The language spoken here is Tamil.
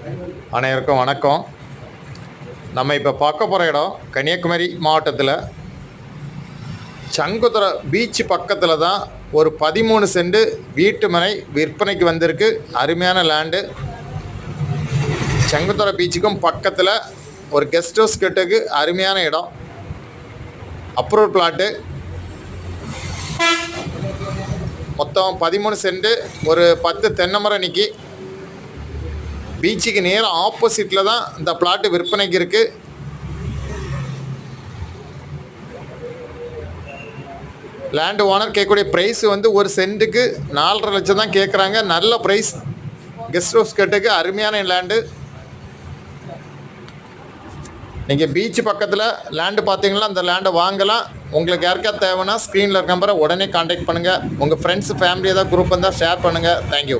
அனைவருக்கும் வணக்கம். நம்ம இப்போ பார்க்க போகிற இடம் கன்னியாகுமரி மாவட்டத்தில் சங்குத்துறை பீச் பக்கத்தில் தான் ஒரு 13 சென்ட் வீட்டு மனை விற்பனைக்கு வந்திருக்கு. அருமையான லேண்டு. சங்குத்துறை பீச்சுக்கும் பக்கத்தில் ஒரு கெஸ்ட் ஹவுஸ் கட்டுக்கு அருமையான இடம். Approval plot. மொத்தம் 13 சென்ட், ஒரு 10 தென்னை மரம் நிற்கி. பீச்சுக்கு நேரம் ஆப்போசிட்டில் தான் இந்த பிளாட்டு விற்பனைக்கு இருக்குது. லேண்டு ஓனர் கேட்கக்கூடிய ப்ரைஸ் வந்து ஒரு சென்ட்டுக்கு 4.5 லட்சம் தான் கேட்குறாங்க. நல்ல ப்ரைஸ். கெஸ்ட் ஹவுஸ் கட்டுக்கு அருமையான லேண்டு. நீங்கள் பீச்சு பக்கத்தில் லேண்டு பார்த்தீங்கன்னா அந்த லேண்டை வாங்கலாம். உங்களுக்கு யாருக்கா தேவைன்னா ஸ்க்ரீனில் இருக்க நம்பரை உடனே கான்டாக்ட் பண்ணுங்கள். உங்கள் ஃப்ரெண்ட்ஸ் ஃபேமிலி ஏதாவது குரூப் இருந்தால் ஷேர் பண்ணுங்கள். தேங்க்யூ.